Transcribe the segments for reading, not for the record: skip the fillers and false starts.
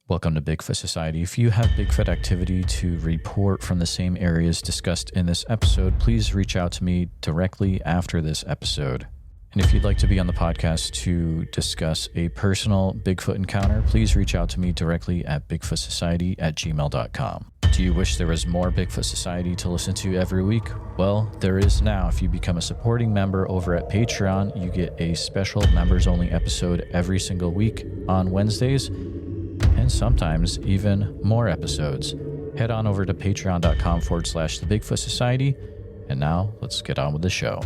Welcome to Bigfoot Society. If you have Bigfoot activity to report from the same areas discussed in this episode, please reach out to me directly after this episode. And if you'd like to be on the podcast to discuss a personal Bigfoot encounter, please reach out to me directly at bigfootsociety@gmail.com. Do you wish there was more Bigfoot Society to listen to every week? Well, there is now. If you become a supporting member over at Patreon, you get a special members-only episode every single week on Wednesdays, and sometimes even more episodes. Head on over to patreon.com/the Bigfoot Society. And now let's get on with the show.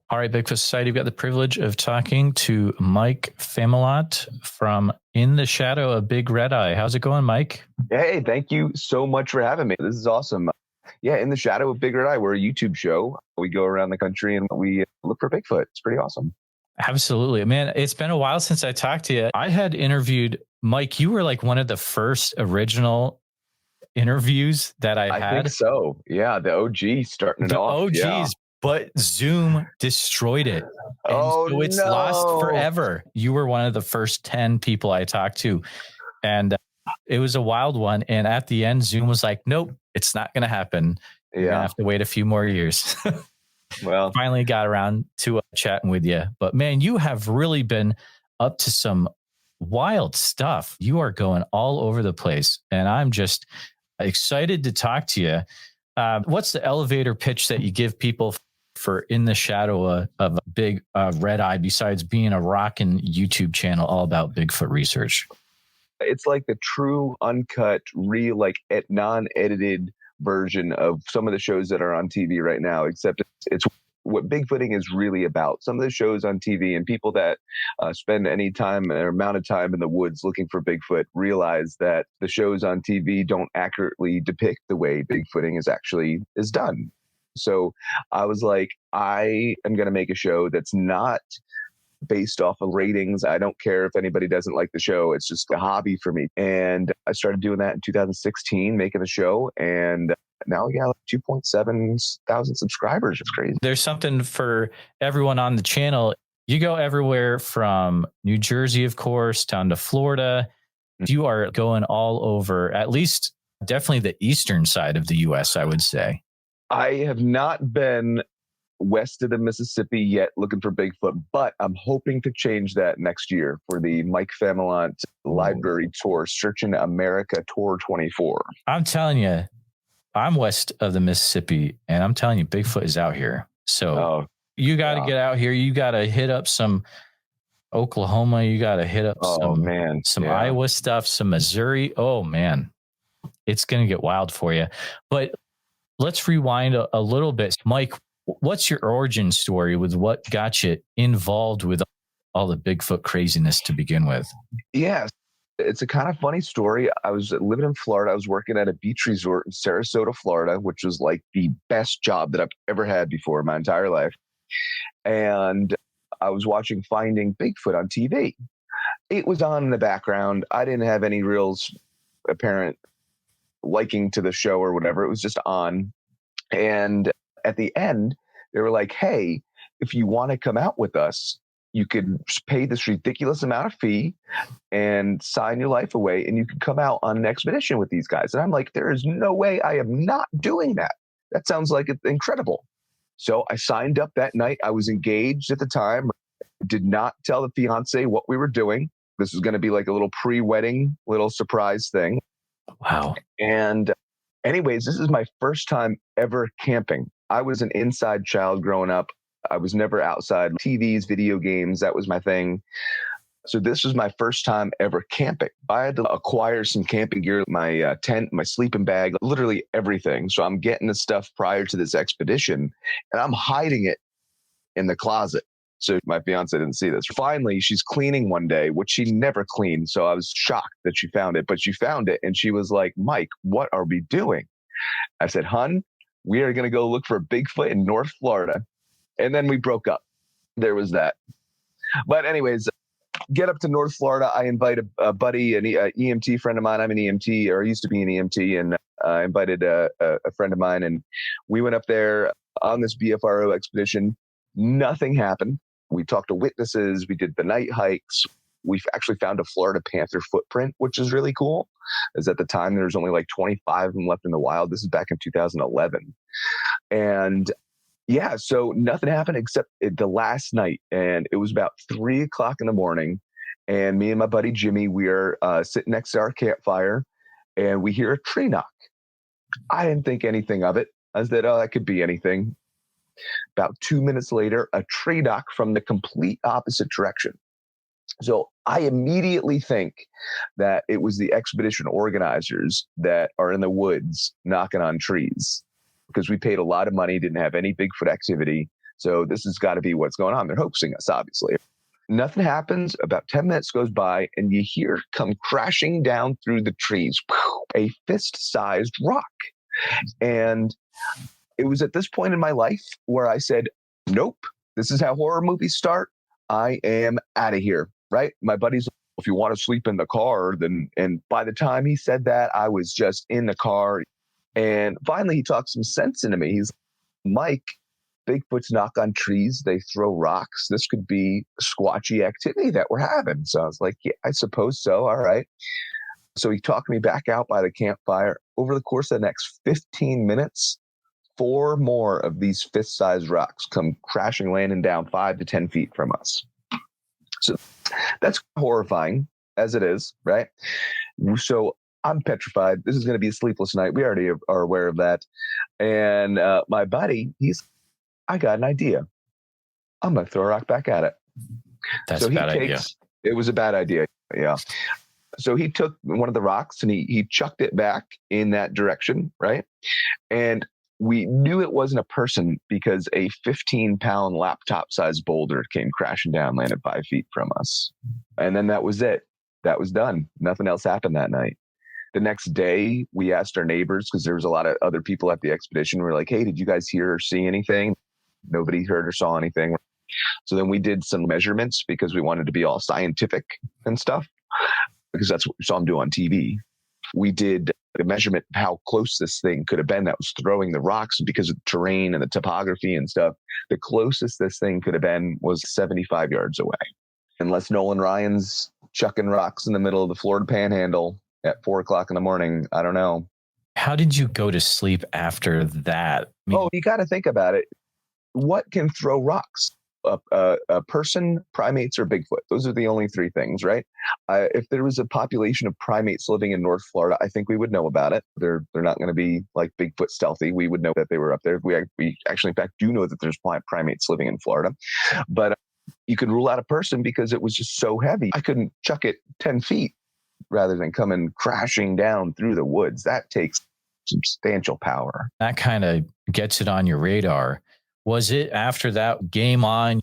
All right, Bigfoot Society, we've got the privilege of talking to Mike Familant from In the Shadow of Big Red Eye. How's it going, Mike? Hey, thank you so much for having me. This is awesome. Yeah, In the Shadow of Big Red Eye, we're a YouTube show. We go around the country and we look for Bigfoot. It's pretty awesome. Absolutely. Man, it's been a while since I talked to you. I had interviewed Mike. You were like one of the first original interviews that I had. I think so. Yeah, the OG starting it off. OGs, yeah. But Zoom destroyed it. And so it's lost forever. You were one of the first 10 people I talked to. And it was a wild one. And at the end, Zoom was like, nope, it's not going to happen. You're going to have to wait a few more years. Well, finally got around to chatting with you. But man, you have really been up to some wild stuff. You are going all over the place. And I'm just excited to talk to you. What's the elevator pitch that you give people for In the Shadow of a Big Red Eye, besides being a rockin' YouTube channel all about Bigfoot research? It's like the true, uncut, real, like non-edited version of some of the shows that are on TV right now, except it's what Bigfooting is really about. Some of the shows on TV and people that spend any time or amount of time in the woods looking for Bigfoot realize that the shows on TV don't accurately depict the way Bigfooting is done. So I was like, I am going to make a show that's not based off of ratings. I don't care if anybody doesn't like the show. It's just a hobby for me. And I started doing that in 2016, making the show. And now we got like 2.7 thousand subscribers. It's crazy. There's something for everyone on the channel. You go everywhere from New Jersey, of course, down to Florida. You are going all over, at least definitely the eastern side of the U.S., I would say. I have not been west of the Mississippi yet looking for Bigfoot, but I'm hoping to change that next year for the Mike Familant Library Tour, Searching America Tour 24. I'm telling you, I'm west of the Mississippi, and I'm telling you, Bigfoot is out here. So you got to get out here. You got to hit up some Oklahoma. You got to hit up some Iowa stuff, some Missouri. Oh, man, it's going to get wild for you. But let's rewind a little bit. Mike, what's your origin story with what got you involved with all the Bigfoot craziness to begin with? Yes, it's a kind of funny story. I was living in Florida. I was working at a beach resort in Sarasota, Florida, which was like the best job that I've ever had before in my entire life. And I was watching Finding Bigfoot on TV. It was on in the background. I didn't have any real apparent liking to the show or whatever. It was just on. And at the end, they were like, hey, if you want to come out with us, you could pay this ridiculous amount of fee and sign your life away, and you could come out on an expedition with these guys. And I'm like, there is no way I am not doing that. That sounds like it's incredible. So I signed up that night. I was engaged at the time, did not tell the fiance what we were doing. This was going to be like a little pre-wedding, little surprise thing. Wow. And anyways, this is my first time ever camping. I was an inside child growing up. I was never outside. TVs, video games, that was my thing. So this was my first time ever camping. I had to acquire some camping gear, my tent, my sleeping bag, literally everything. So I'm getting the stuff prior to this expedition, and I'm hiding it in the closet. So my fiance didn't see this. Finally, she's cleaning one day, which she never cleaned. So I was shocked that she found it, but she found it. And she was like, Mike, what are we doing? I said, hun, we are going to go look for Bigfoot in North Florida. And then we broke up. There was that. But anyways, get up to North Florida. I invite a buddy, an EMT friend of mine. I'm an EMT, or I used to be an EMT, and I invited a friend of mine. And we went up there on this BFRO expedition. Nothing happened. We talked to witnesses. We did the night hikes. We've actually found a Florida panther footprint, which is really cool. As at the time, there's only like 25 of them left in the wild. This is back in 2011. And yeah, so nothing happened except the last night. And it was about 3:00 in the morning. And me and my buddy Jimmy, we are sitting next to our campfire, and we hear a tree knock. I didn't think anything of it. I said, oh, that could be anything. About 2 minutes later, a tree knock from the complete opposite direction. So I immediately think that it was the expedition organizers that are in the woods knocking on trees, because we paid a lot of money, didn't have any Bigfoot activity. So this has got to be what's going on. They're hoaxing us, obviously. Nothing happens. About 10 minutes goes by, and you hear come crashing down through the trees, a fist-sized rock. And it was at this point in my life where I said, nope, this is how horror movies start. I am out of here, right? My buddy's, if you want to sleep in the car, then, and by the time he said that, I was just in the car. And finally, he talked some sense into me. He's, Mike, Bigfoots knock on trees, they throw rocks. This could be squatchy activity that we're having. So I was like, yeah, I suppose so. All right. So he talked me back out by the campfire. Over the course of the next 15 minutes, 4 more of these fist-sized rocks come crashing, landing down 5 to 10 feet from us. So that's horrifying as it is, right? So I'm petrified. This is going to be a sleepless night. We already are aware of that. And my buddy, I got an idea. I'm going to throw a rock back at it. That's a bad idea. It was a bad idea. Yeah. So he took one of the rocks and he chucked it back in that direction, right? And we knew it wasn't a person because a 15-pound laptop-sized boulder came crashing down, landed 5 feet from us. And then that was it. That was done. Nothing else happened that night. The next day, we asked our neighbors, because there was a lot of other people at the expedition. We were like, hey, did you guys hear or see anything? Nobody heard or saw anything. So then we did some measurements because we wanted to be all scientific and stuff, because that's what we saw them do on TV. We did a measurement of how close this thing could have been that was throwing the rocks, because of the terrain and the topography and stuff. The closest this thing could have been was 75 yards away. Unless Nolan Ryan's chucking rocks in the middle of the Florida Panhandle at 4:00 in the morning, I don't know. How did you go to sleep after that? You got to think about it. What can throw rocks? A person, primates, or Bigfoot. Those are the only 3 things, right? If there was a population of primates living in North Florida, I think we would know about it. They're not going to be like Bigfoot stealthy. We would know that they were up there. We actually, in fact, do know that there's primates living in Florida. But you can rule out a person because it was just so heavy. I couldn't chuck it 10 feet rather than coming crashing down through the woods. That takes substantial power. That kind of gets it on your radar. Was it after that, game on,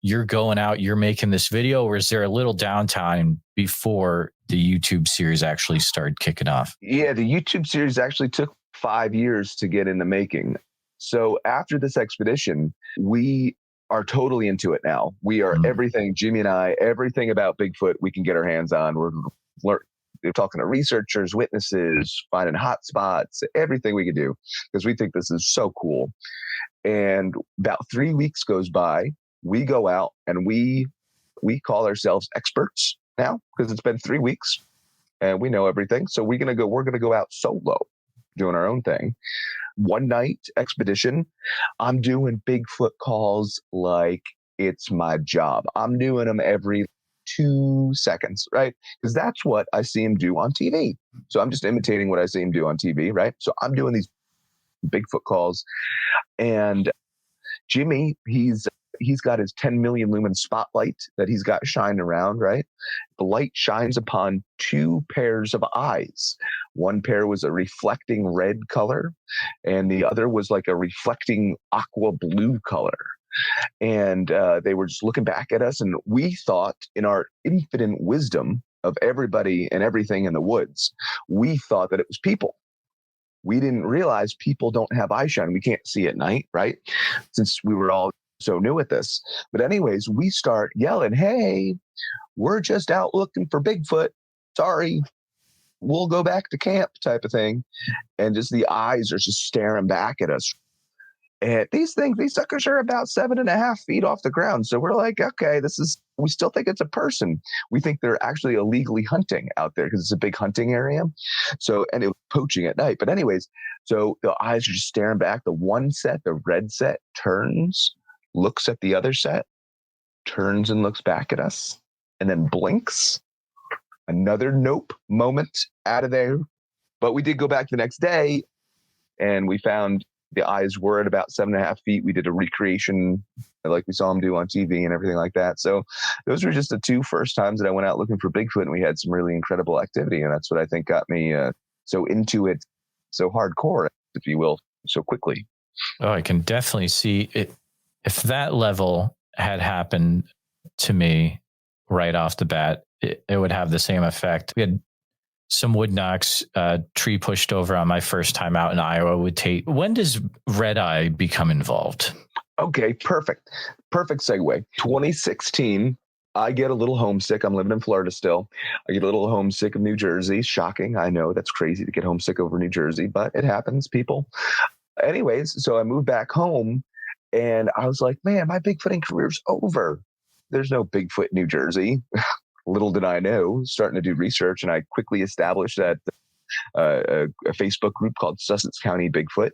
you're going out, you're making this video, or is there a little downtime before the YouTube series actually started kicking off? Yeah, the YouTube series actually took 5 years to get in the making. So after this expedition, we are totally into it now. We are everything, Jimmy and I, everything about Bigfoot we can get our hands on. We're talking to researchers, witnesses, finding hot spots, everything we can do, because we think this is so cool. And about 3 weeks goes by, we go out and we call ourselves experts now, because it's been 3 weeks and we know everything. So we're going to go out solo doing our own thing. One night expedition. I'm doing Bigfoot calls like it's my job. I'm doing them every 2 seconds, right? Because that's what I see him do on TV. So I'm just imitating what I see him do on TV, right? So I'm doing these Bigfoot calls, and Jimmy, he's got his 10 million lumen spotlight that he's got shining around, right? The light shines upon 2 pairs of eyes. One pair was a reflecting red color, and the other was like a reflecting aqua blue color. And they were just looking back at us, and we thought, in our infinite wisdom of everybody and everything in the woods, we thought that it was people. We didn't realize people don't have eye shine. We can't see at night, right? Since we were all so new at this. But anyways, we start yelling, hey, we're just out looking for Bigfoot. Sorry, we'll go back to camp type of thing. And just the eyes are just staring back at us. And these suckers are about 7.5 feet off the ground. So we're like, okay, this is We still think it's a person. We think they're actually illegally hunting out there because it's a big hunting area. So, and it was poaching at night. But anyways, so the eyes are just staring back. The one set, the red set, turns, looks at the other set, turns and looks back at us, and then blinks. Another nope moment out of there. But we did go back the next day, and we found the eyes were at about 7.5 feet. We did a recreation like we saw them do on TV and everything like that. So those were just the two first times that I went out looking for Bigfoot, and we had some really incredible activity. And that's what I think got me so into it, so hardcore, if you will, so quickly. Oh, I can definitely see it. If that level had happened to me right off the bat, it would have the same effect. We had some wood knocks, tree pushed over on my first time out in Iowa with Tate. When does red eye become involved? Okay, perfect. Perfect segue. 2016, I get a little homesick. I'm living in Florida still. I get a little homesick of New Jersey. Shocking. I know that's crazy to get homesick over New Jersey, but it happens, people. Anyways, so I moved back home, and I was like, man, my Bigfooting career's over. There's no Bigfoot New Jersey. Little did I know, starting to do research, and I quickly established that a Facebook group called Sussex County Bigfoot.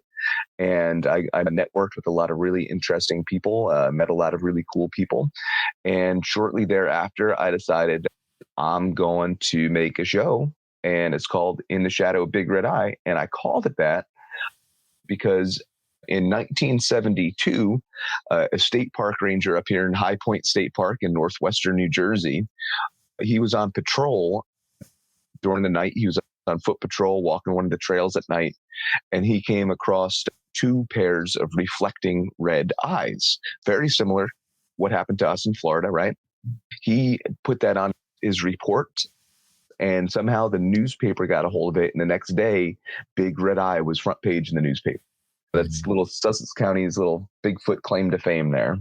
And I networked with a lot of really interesting people, met a lot of really cool people. And shortly thereafter, I decided I'm going to make a show, and it's called In the Shadow of Big Red Eye. And I called it that because in 1972, a state park ranger up here in High Point State Park in northwestern New Jersey, he was on patrol during the night. He was on foot patrol, walking one of the trails at night, and he came across two pairs of reflecting red eyes. Very similar what happened to us in Florida, right? He put that on his report, and somehow the newspaper got a hold of it, and the next day, Big Red Eye was front page in the newspaper. That's little Sussex County's little Bigfoot claim to fame there.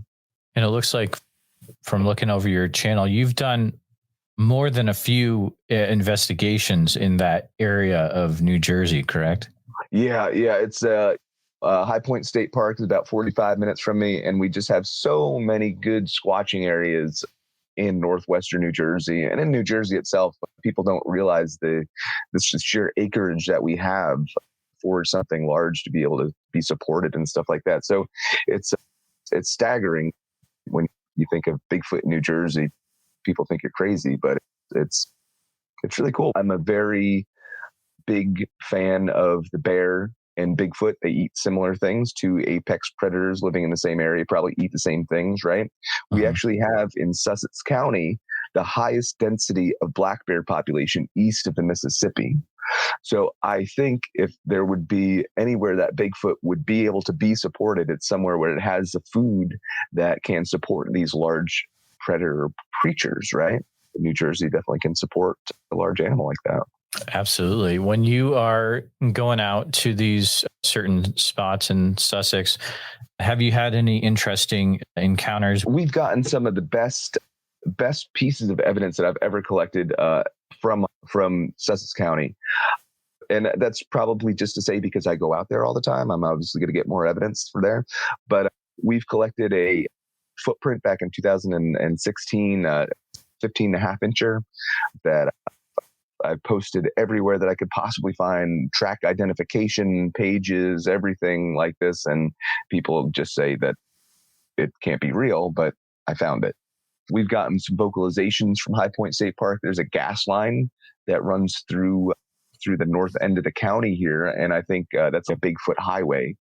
And it looks like, from looking over your channel, you've done more than a few investigations in that area of New Jersey, correct? Yeah. It's High Point State Park is about 45 minutes from me, and we just have so many good squatching areas in northwestern New Jersey and in New Jersey itself. People don't realize the sheer acreage that we have for something large to be able to be supported and stuff like that. So it's staggering when you think of Bigfoot in New Jersey. People think you're crazy, but it's really cool. I'm a very big fan of the bear and Bigfoot. They eat similar things. Two apex predators living in the same area probably eat the same things, right? We actually have in Sussex County the highest density of black bear population east of the Mississippi. So I think if there would be anywhere that Bigfoot would be able to be supported, it's somewhere where it has the food that can support these large predator creatures, right? New Jersey definitely can support a large animal like that. Absolutely. When you are going out to these certain spots in Sussex, have you had any interesting encounters? We've gotten some of the best pieces of evidence that I've ever collected from Sussex County. And that's probably just to say because I go out there all the time. I'm obviously going to get more evidence for there. But we've collected a footprint back in 2016, 15.5 incher that I posted everywhere that I could possibly find, track identification pages, everything like this. And people just say that it can't be real, but I found it. We've gotten some vocalizations from High Point State Park. There's a gas line that runs through the north end of the county here. And I think that's a Bigfoot highway.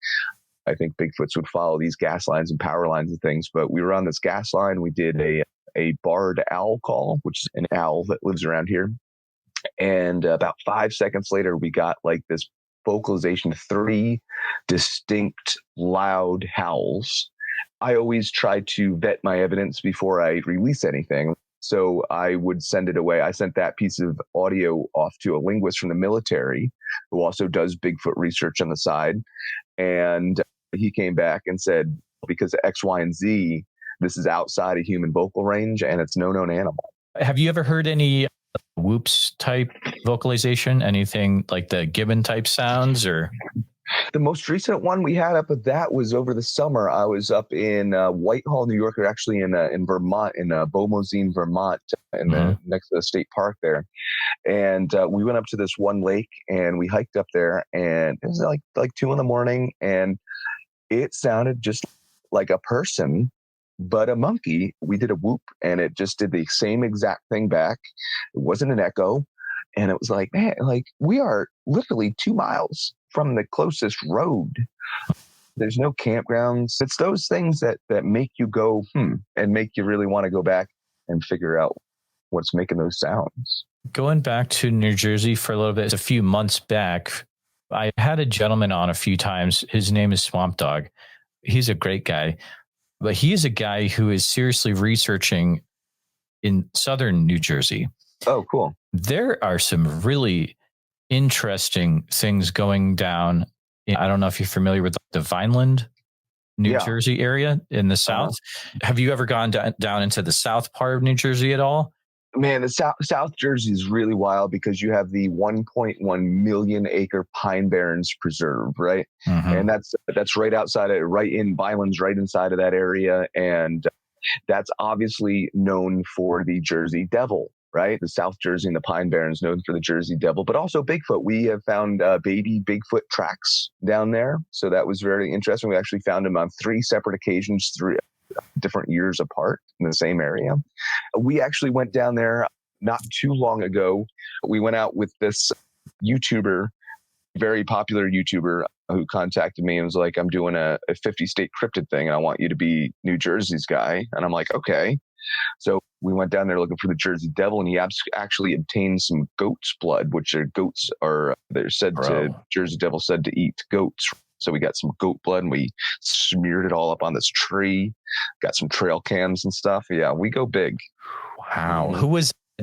I think Bigfoots would follow these gas lines and power lines and things. But we were on this gas line. We did a barred owl call, which is an owl that lives around here. And about 5 seconds later, we got like this vocalization, 3 distinct loud howls. I always try to vet my evidence before I release anything. So I would send it away. I sent that piece of audio off to a linguist from the military who also does Bigfoot research on the side. And he came back and said, because of X, Y, and Z, this is outside of human vocal range and it's no known animal. Have you ever heard any whoops type vocalization? Anything like the gibbon type sounds or? The most recent one we had up at that was over the summer. I was up in Whitehall, New York, or actually in Vermont, in Beaumont, Vermont, next to the state park there. And we went up to this one lake and we hiked up there, and it was like 2 a.m, and it sounded just like a person, but a monkey. We did a whoop and it just did the same exact thing back. It wasn't an echo. And it was like, man, like we are literally 2 miles from the closest road. There's no campgrounds. It's those things that make you go, and make you really want to go back and figure out what's making those sounds. Going back to New Jersey for a little bit, a few months back, I had a gentleman on a few times. His name is Swamp Dog. He's a great guy, but he is a guy who is seriously researching in southern New Jersey. Oh, cool. There are some really interesting things going down. I don't know if you're familiar with the Vineland, New Jersey area in the south. Have you ever gone down into the south part of New Jersey at all? Man, the South Jersey is really wild because you have the 1.1 million acre Pine Barrens Preserve, right? And that's right outside of, right in Vineland's right inside of that area. And that's obviously known for the Jersey Devil, right? The South Jersey and the Pine Barrens known for the Jersey Devil, but also Bigfoot. We have found baby Bigfoot tracks down there. So that was very interesting. We actually found them on 3 separate occasions, 3 different years apart in the same area. We actually went down there not too long ago. We went out with this YouTuber, very popular YouTuber, who contacted me and was like, I'm doing a 50-state cryptid thing and I want you to be New Jersey's guy. And I'm like, okay. So we went down there looking for the Jersey Devil, and he actually obtained some goat's blood, which they're said to, Jersey Devil said to eat goats. So we got some goat blood and we smeared it all up on this tree, got some trail cams and stuff. Yeah, we go big. Wow.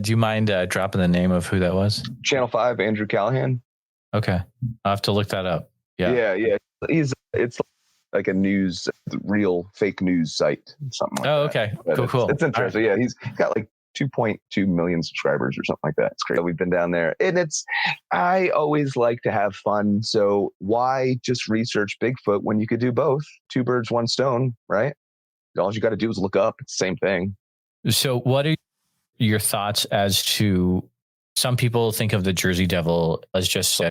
Do you mind dropping the name of who that was? Channel 5, Andrew Callahan. Okay. I'll have to look that up. Yeah. It's like a real fake news site, something like that. Oh, okay. Cool. It's interesting. Right. Yeah, he's got like 2.2 million subscribers or something like that. It's crazy. We've been down there, and I always like to have fun. So why just research Bigfoot when you could do both? 2 birds, 1 stone, right? All you got to do is look up. It's the same thing. So what are your thoughts as to, some people think of the Jersey Devil as just an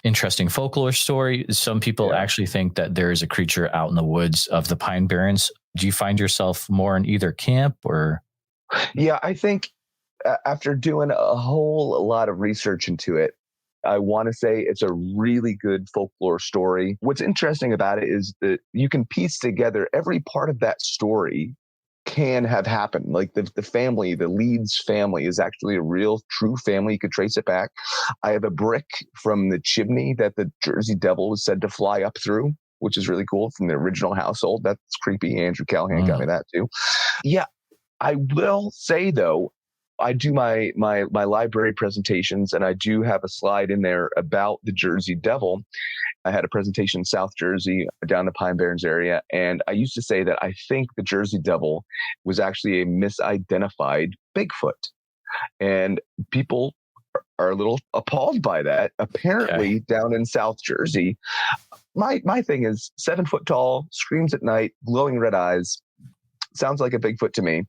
interesting folklore story. Some people actually think that there is a creature out in the woods of the Pine Barrens. Do you find yourself more in either camp or? Yeah, I think after doing a whole lot of research into it, I want to say it's a really good folklore story. What's interesting about it is that you can piece together every part of that story can have happened. Like the family, the Leeds family is actually a real true family. You could trace it back. I have a brick from the chimney that the Jersey Devil was said to fly up through, which is really cool, from the original household. That's creepy. Andrew Callahan got me that too. Yeah. I will say though, I do my library presentations, and I do have a slide in there about the Jersey Devil. I had a presentation in South Jersey, down the Pine Barrens area, and I used to say that I think the Jersey Devil was actually a misidentified Bigfoot, and people are a little appalled by that. Apparently, down in South Jersey, my thing is 7 foot tall, screams at night, glowing red eyes. Sounds like a Bigfoot to me.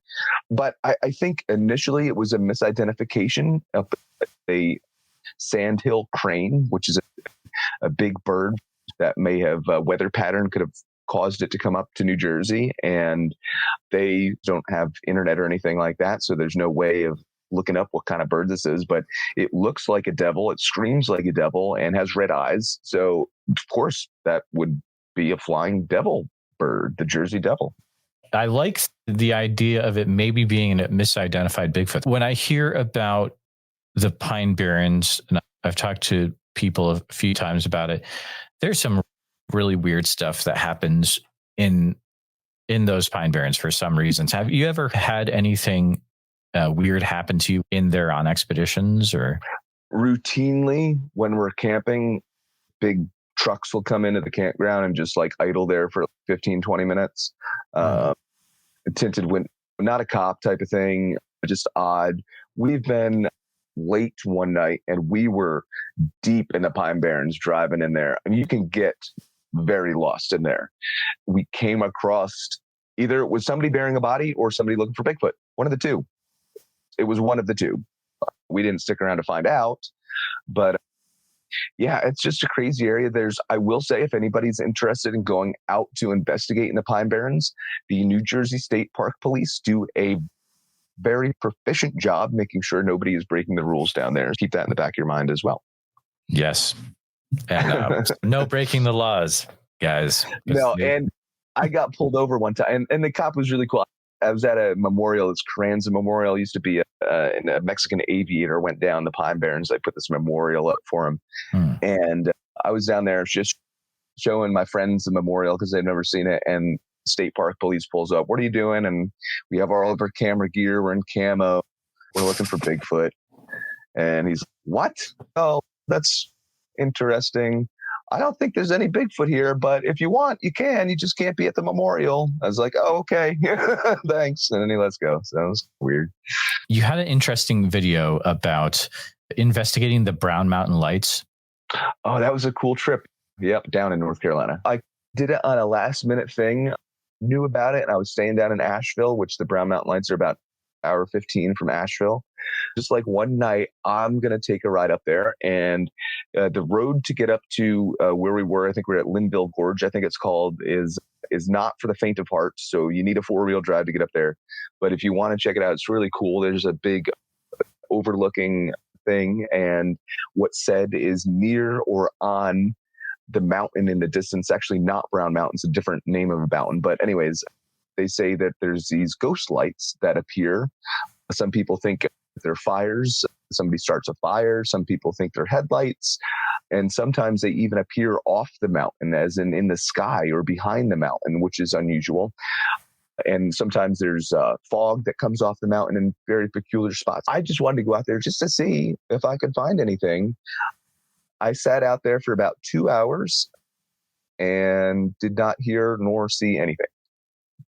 But I think initially it was a misidentification of a sandhill crane, which is a big bird that may have weather pattern could have caused it to come up to New Jersey. And they don't have internet or anything like that. So there's no way of looking up what kind of bird this is. But it looks like a devil. It screams like a devil and has red eyes. So, of course, that would be a flying devil bird, the Jersey Devil. I like the idea of it maybe being a misidentified Bigfoot. When I hear about the Pine Barrens, and I've talked to people a few times about it, there's some really weird stuff that happens in those Pine Barrens for some reasons. Have you ever had anything weird happen to you in there on expeditions? Or routinely when we're camping, big trucks will come into the campground and just like idle there for 15, 20 minutes. Tinted wind, not a cop type of thing, just odd. We've been late one night, and we were deep in the Pine Barrens driving in there. I mean, you can get very lost in there. We came across either it was somebody burying a body or somebody looking for Bigfoot. One of the two. It was one of the two. We didn't stick around to find out, but yeah, it's just a crazy area. I will say, if anybody's interested in going out to investigate in the Pine Barrens, the New Jersey State Park Police do a very proficient job making sure nobody is breaking the rules down there. Keep that in the back of your mind as well. Yes. And no breaking the laws, guys. No, and I got pulled over one time, and the cop was really cool. I was at a memorial. It's Carranza Memorial. It used to be a Mexican aviator went down the Pine Barrens. They put this memorial up for him. And I was down there just showing my friends the memorial because they've never seen it. And State Park Police pulls up. What are you doing? And we have all of our camera gear. We're in camo. We're looking for Bigfoot. And he's, what? Oh, that's interesting. I don't think there's any Bigfoot here, but if you want, you can. You just can't be at the memorial. I was like, oh, okay. Thanks. And then he lets go. So that was weird. You had an interesting video about investigating the Brown Mountain Lights. Oh, that was a cool trip. Yep, down in North Carolina. I did it on a last minute thing, knew about it, and I was staying down in Asheville, which the Brown Mountain Lights are about an hour 15 from Asheville. Just like one night, I'm going to take a ride up there, and the road to get up to where we were, I think we're at Linville Gorge, I think it's called, is not for the faint of heart. So you need a 4-wheel drive to get up there. But if you want to check it out, it's really cool. There's a big overlooking thing, and what's said is near or on the mountain in the distance. Actually, not Brown Mountain, it's a different name of a mountain. But anyways, they say that there's these ghost lights that appear. Some people think they're fires. Somebody starts a fire. Some people think they're headlights. And sometimes they even appear off the mountain, as in the sky or behind the mountain, which is unusual. And sometimes there's fog that comes off the mountain in very peculiar spots. I just wanted to go out there just to see if I could find anything. I sat out there for about 2 hours and did not hear nor see anything,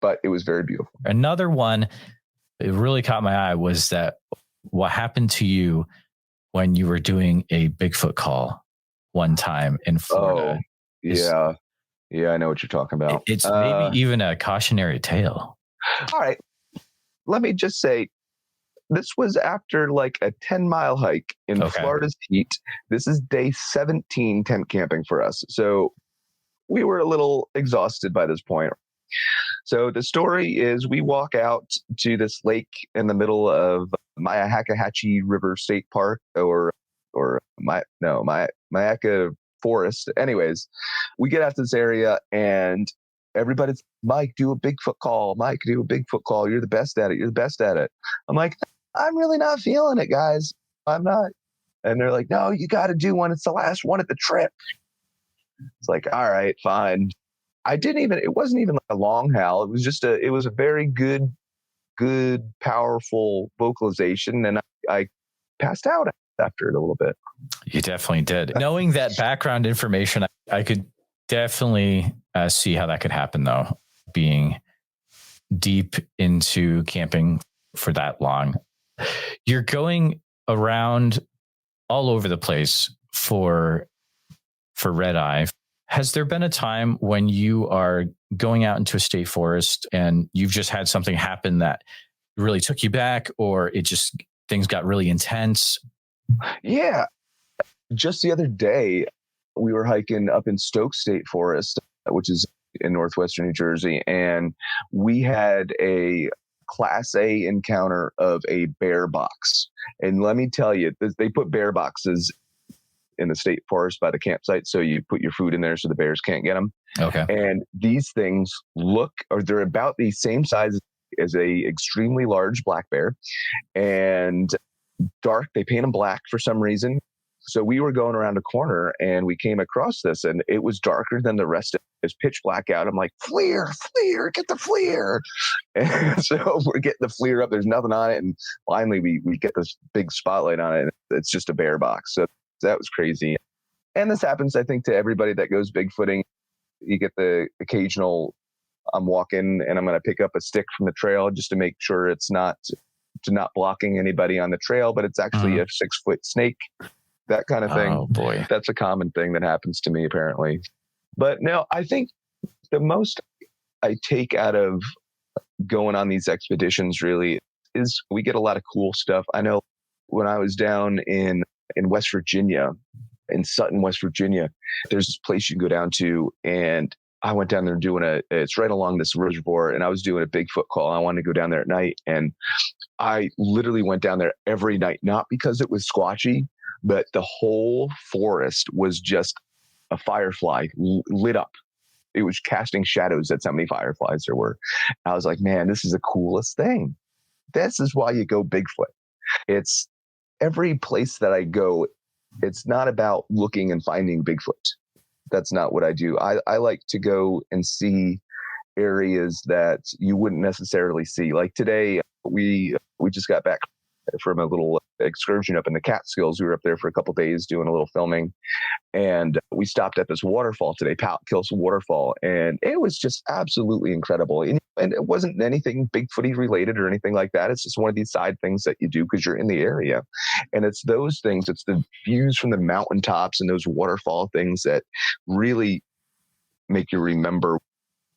but it was very beautiful. Another one, it really caught my eye, was that what happened to you when you were doing a Bigfoot call one time in Florida. Oh, yeah. Yeah, I know what you're talking about. It's maybe even a cautionary tale. All right. Let me just say, this was after like a 10-mile hike in Florida's heat. This is day 17 tent camping for us. So we were a little exhausted by this point. So the story is we walk out to this lake in the middle of Myakkahatchee River State Park or Myakka Forest. Anyways, we get out to this area and everybody's, Mike, do a Bigfoot call. Mike, do a Bigfoot call. You're the best at it. You're the best at it. I'm like, I'm really not feeling it, guys. I'm not. And they're like, no, you got to do one. It's the last one at the trip. It's like, all right, fine. It wasn't even like a long howl. It was just it was a very good, powerful vocalization. And I passed out after it a little bit. You definitely did. Knowing that background information, I could definitely see how that could happen, though, being deep into camping for that long. You're going around all over the place for red eye. Has there been a time when you are going out into a state forest and you've just had something happen that really took you back, or things got really intense? Yeah. Just the other day, we were hiking up in Stokes State Forest, which is in northwestern New Jersey, and we had a Class A encounter of a bear box. And let me tell you, they put bear boxes in the state forest by the campsite, so you put your food in there so the bears can't get them. Okay. And these things they're about the same size as a extremely large black bear, and dark. They paint them black for some reason. So we were going around a corner and we came across this, and it was darker than the rest of it. It's pitch black out. I'm like, FLIR, get the FLIR. And so we're getting the FLIR up. There's nothing on it. And finally we get this big spotlight on it. It's just a bear box. So that was crazy. And this happens, I think, to everybody that goes Bigfooting. You get the occasional, I'm walking and I'm going to pick up a stick from the trail just to make sure it's not to not blocking anybody on the trail, but it's actually a 6-foot snake, that kind of thing. Oh boy. That's a common thing that happens to me apparently. But no, I think the most I take out of going on these expeditions really is we get a lot of cool stuff. I know when I was down in West Virginia, in Sutton, West Virginia, there's this place you can go down to, and I went down there doing it's right along this reservoir, and I was doing a Bigfoot call. I wanted to go down there at night, and I literally went down there every night, not because it was squatchy, but the whole forest was just a firefly lit up. It was casting shadows. That's how many fireflies there were. I was like, man, this is the coolest thing. This is why you go Bigfoot. It's every place that I go, it's not about looking and finding Bigfoot. That's not what I do. I like to go and see areas that you wouldn't necessarily see. Like today, we just got back from a little excursion up in the Catskills. We were up there for a couple of days doing a little filming, and we stopped at this waterfall today, Kills Waterfall, and it was just absolutely incredible. And it wasn't anything Bigfooty related or anything like that. It's just one of these side things that you do because you're in the area, and it's those things. It's the views from the mountaintops and those waterfall things that really make you remember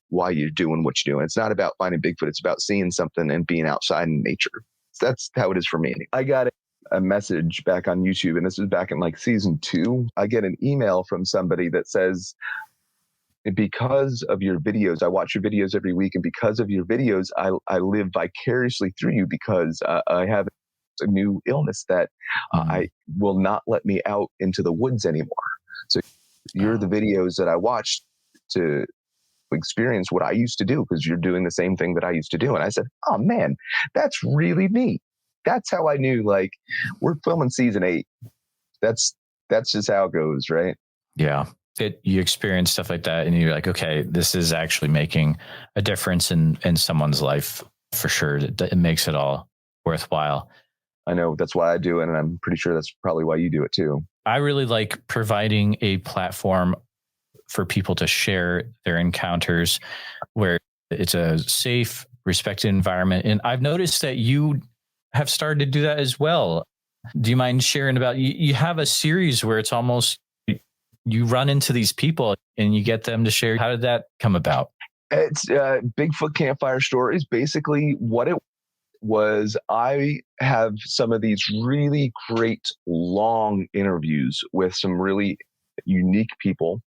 why you're doing what you're doing. It's not about finding Bigfoot. It's about seeing something and being outside in nature. That's how it is for me. I got a message back on YouTube, and this is back in like season 2. I get an email from somebody that says, because of your videos, I watch your videos every week, and because of your videos, I live vicariously through you because I have a new illness that I will not let me out into the woods anymore. So you're the videos that I watched to experience what I used to do, because you're doing the same thing that I used to do. And I said, oh man, that's really neat. That's how I knew, like, we're filming season 8. That's just how it goes, right? Yeah. You experience stuff like that and you're like, okay, this is actually making a difference in someone's life for sure. It makes it all worthwhile. I know, that's why I do it. And I'm pretty sure that's probably why you do it too. I really like providing a platform for people to share their encounters where it's a safe, respected environment. And I've noticed that you have started to do that as well. Do you mind sharing about, you have a series where it's almost, you run into these people and you get them to share. How did that come about? It's Bigfoot Campfire Stories. Basically what it was, I have some of these really great long interviews with some really unique people,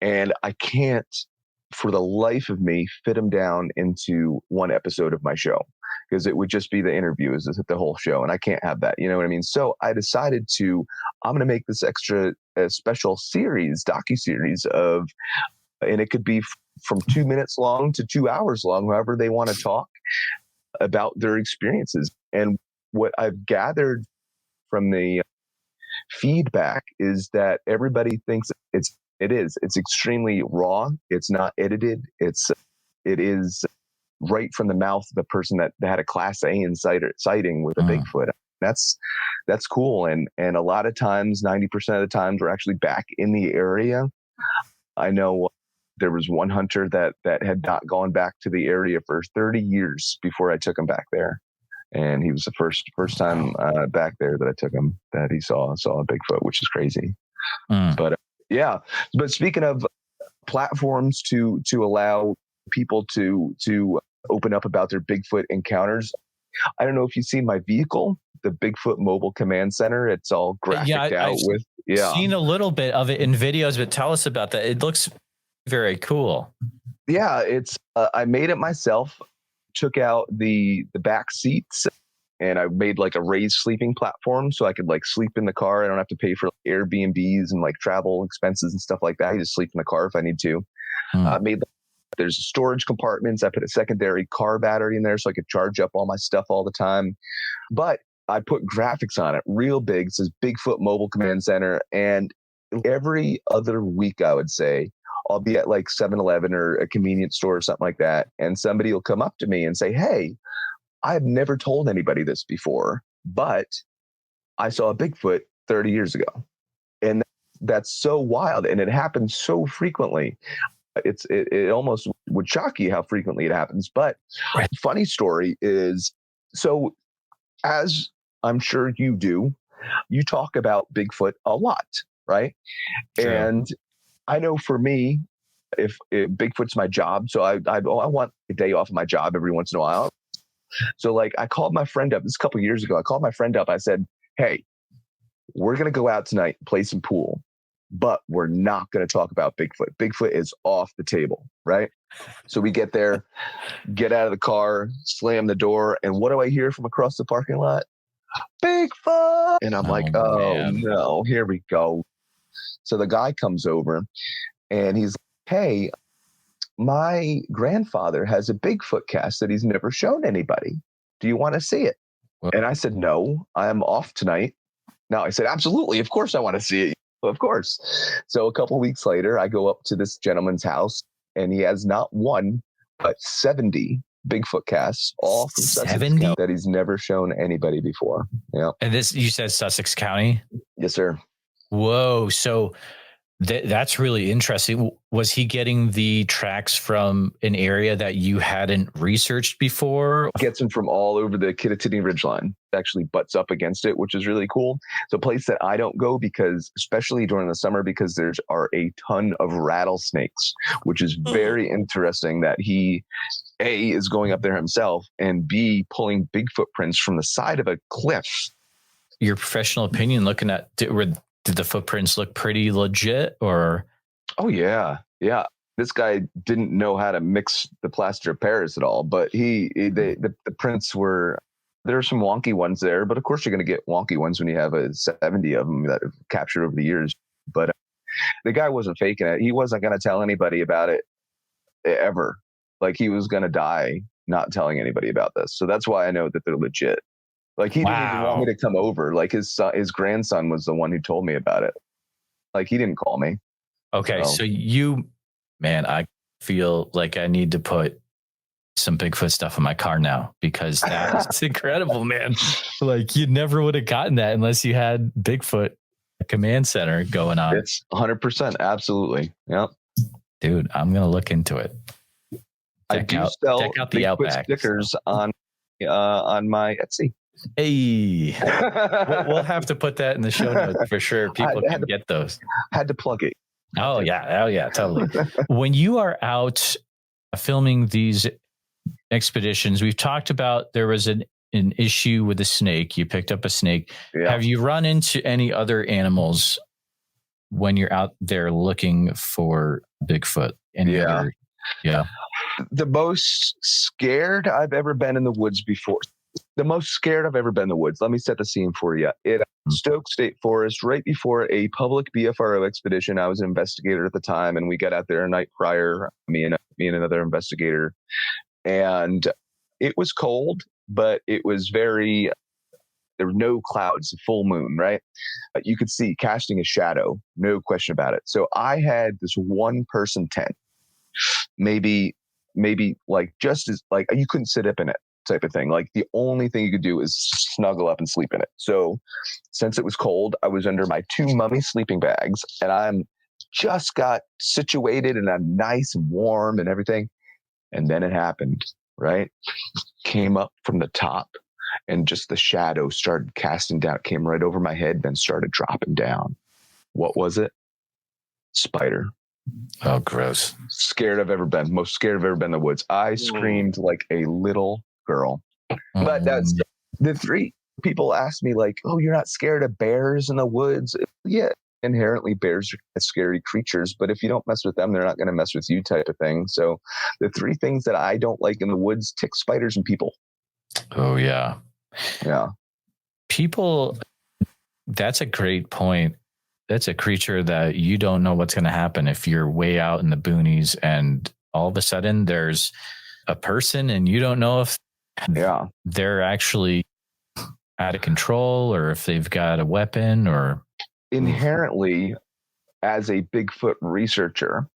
and I can't for the life of me fit them down into one episode of my show, because it would just be the interviews, the whole show, and I can't have that, you know what I mean? So I decided I'm going to make this extra special series, docu-series of, and it could be from 2 minutes long to 2 hours long, however they want to talk about their experiences. And what I've gathered from the feedback is that everybody thinks it's extremely raw. It's not edited. It is right from the mouth of the person that had a Class A sighting with a Bigfoot. That's cool. And a lot of times, 90% of the times, we're actually back in the area. I know there was one hunter that had not gone back to the area for 30 years before I took him back there. And he was the first time back there that I took him that he saw a Bigfoot, which is crazy. But yeah. But speaking of platforms to allow people to open up about their Bigfoot encounters, I don't know if you've seen my vehicle, the Bigfoot Mobile Command Center. It's all graphicked out with. I've seen a little bit of it in videos, but tell us about that. It looks very cool. Yeah, it's I made it myself. Took out the back seats, and I made like a raised sleeping platform so I could like sleep in the car. I don't have to pay for Airbnbs and like travel expenses and stuff like that. I just sleep in the car if I need to. There's storage compartments. I put a secondary car battery in there so I could charge up all my stuff all the time. But I put graphics on it real big. It says Bigfoot Mobile Command Center. And every other week, I would say, I'll be at like 7-Eleven or a convenience store or something like that. And somebody will come up to me and say, hey, I've never told anybody this before, but I saw a Bigfoot 30 years ago. And that's so wild. And it happens so frequently. It almost would shock you how frequently it happens. But funny story is, so as I'm sure you do, you talk about Bigfoot a lot, right? True. And I know for me, if Bigfoot's my job, so I want a day off of my job every once in a while. So like I called my friend up this a couple of years ago. I called my friend up. I said, hey, we're going to go out tonight and play some pool, but we're not going to talk about Bigfoot. Bigfoot is off the table, right? So we get there, get out of the car, slam the door, and what do I hear from across the parking lot? Bigfoot! And I'm like, oh no, here we go. So the guy comes over and he's like, hey, my grandfather has a Bigfoot cast that he's never shown anybody. Do you want to see it? And I said, no, I'm off tonight. No, I said, absolutely. Of course I want to see it. Of course. So a couple of weeks later, I go up to this gentleman's house and he has not one, but 70 Bigfoot casts, all from Sussex County, that he's never shown anybody before. Yeah. And this, you said Sussex County? Yes, sir. Whoa. So that's really interesting. Was he getting the tracks from an area that you hadn't researched before? Gets them from all over the Kittatinny Ridgeline. Actually butts up against it, which is really cool. It's a place that I don't go because, especially during the summer, because there are a ton of rattlesnakes, which is very interesting that he, A, is going up there himself, and B, pulling big footprints from the side of a cliff. Your professional opinion, looking at, did the footprints look pretty legit or? Oh, yeah. Yeah. This guy didn't know how to mix the plaster of Paris at all, but the prints were, there are some wonky ones there, but of course you're going to get wonky ones when you have 70 of them that have captured over the years. But the guy wasn't faking it. He wasn't going to tell anybody about it ever. Like he was going to die not telling anybody about this. So that's why I know that they're legit. Like he didn't even want me to come over. Like his grandson was the one who told me about it. Like he didn't call me. Okay. So I feel like I need to put some Bigfoot stuff in my car now because that's incredible, man. Like you never would have gotten that unless you had Bigfoot Command Center going on. It's 100%. Absolutely. Yep. Dude, I'm going to look into it. Check out the Bigfoot Outback stickers on my Etsy. Hey, we'll have to put that in the show notes for sure. People can get those. Had to plug it. Oh yeah, totally. When you are out filming these expeditions, we've talked about there was an issue with a snake. You picked up a snake. Yeah. Have you run into any other animals when you're out there looking for Bigfoot? Yeah. The most scared I've ever been in the woods before. The most scared I've ever been in the woods. Let me set the scene for you. Stoke State Forest, right before a public BFRO expedition. I was an investigator at the time, and we got out there a night prior, me and another investigator. And it was cold, but it was there were no clouds, full moon, right? You could see casting a shadow, no question about it. So I had this one person tent, maybe like just as like you couldn't sit up in it type of thing. Like the only thing you could do is snuggle up and sleep in it. So since it was cold, I was under my 2 mummy sleeping bags and I'm just got situated and I'm nice and warm and everything. And then it happened, right? Came up from the top and just the shadow started casting down. It came right over my head, then started dropping down. What was it? Spider. Oh, gross. Scared I've ever been. Most scared I've ever been in the woods. I screamed like a little girl. But that's the 3 people ask me like, oh, you're not scared of bears in the woods? Yeah, inherently bears are scary creatures, but if you don't mess with them, they're not going to mess with you type of thing. So the 3 things that I don't like in the woods: ticks, spiders, and people. Oh, yeah. Yeah. People, that's a great point. That's a creature that you don't know what's going to happen if you're way out in the boonies and all of a sudden there's a person and you don't know if they're actually out of control or if they've got a weapon or. Inherently, as a Bigfoot researcher,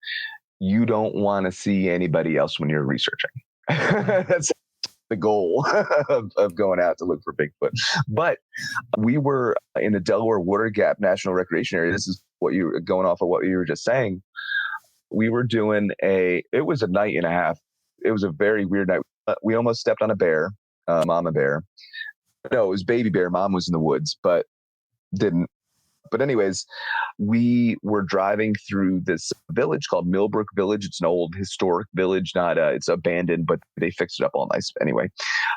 you don't want to see anybody else when you're researching. That's the goal of going out to look for Bigfoot. But we were in the Delaware Water Gap National Recreation Area. This is what you were going off of what you were just saying. We were doing it was a night and a half. It was a very weird night. We almost stepped on a bear, mama bear. No, it was baby bear. Mom was in the woods, but didn't. But anyways, we were driving through this village called Millbrook Village. It's an old historic village, not it's abandoned, but they fixed it up all nice. Anyway,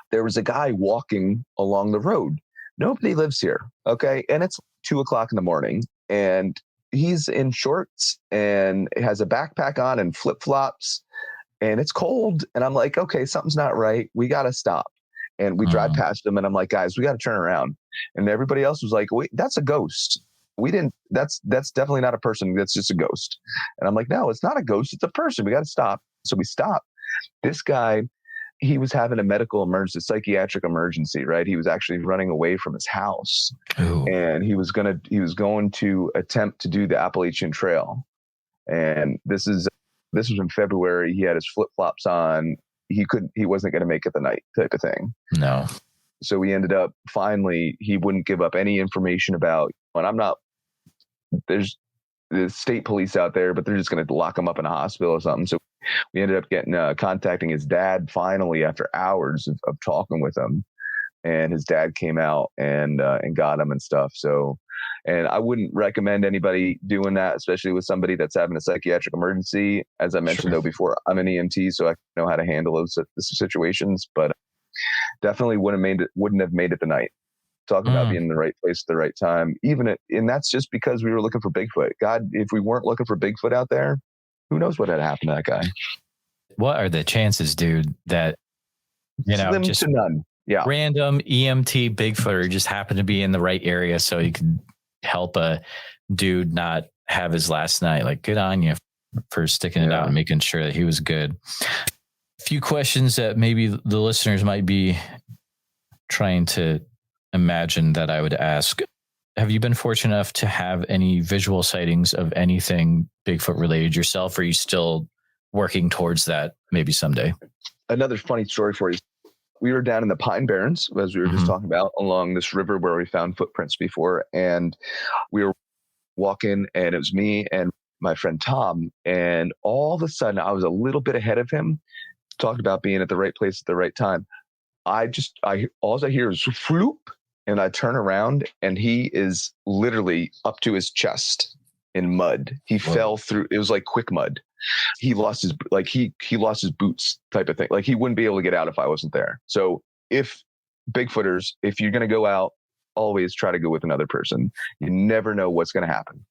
there was a guy walking along the road. Nobody lives here. Okay. And it's 2:00 in the morning and he's in shorts and has a backpack on and flip-flops and it's cold. And I'm like, okay, something's not right. We got to stop. And we drive past him and I'm like, guys, we got to turn around. And everybody else was like, wait, that's a ghost. That's definitely not a person. That's just a ghost. And I'm like, no, it's not a ghost. It's a person. We got to stop. So we stop. This guy, he was having a medical emergency, psychiatric emergency, right? He was actually running away from his house. Ooh. And he was going to attempt to do the Appalachian Trail. And this was in February. He had his flip-flops on. He wasn't going to make it the night type of thing. No. So we ended up, finally, he wouldn't give up any information about, and there's the state police out there, but they're just going to lock him up in a hospital or something. So we ended up contacting his dad finally after hours of talking with him, and his dad came out and got him and stuff. So, and I wouldn't recommend anybody doing that, especially with somebody that's having a psychiatric emergency. As I mentioned though before, I'm an EMT, so I know how to handle those situations, but definitely wouldn't have made it the night. Talk about being in the right place at the right time. And that's just because we were looking for Bigfoot. God, if we weren't looking for Bigfoot out there, who knows what had happened to that guy? What are the chances, dude, that, Slim just to none. Yeah. Random EMT Bigfooter just happened to be in the right area so he could help a dude not have his last night. Like, good on you for sticking it out and making sure that he was good. A few questions that maybe the listeners might be trying to imagine that I would ask. Have you been fortunate enough to have any visual sightings of anything Bigfoot related yourself? Or are you still working towards that maybe someday? Another funny story for you. We were down in the Pine Barrens, as we were just talking about, along this river where we found footprints before. And we were walking and it was me and my friend Tom. And all of a sudden I was a little bit ahead of him, talking about being at the right place at the right time. All I hear is floop. And I turn around and he is literally up to his chest in mud. He fell through. It was like quick mud. He lost his, he lost his boots type of thing. Like he wouldn't be able to get out if I wasn't there. So if Bigfooters, if you're going to go out, always try to go with another person. You never know what's going to happen.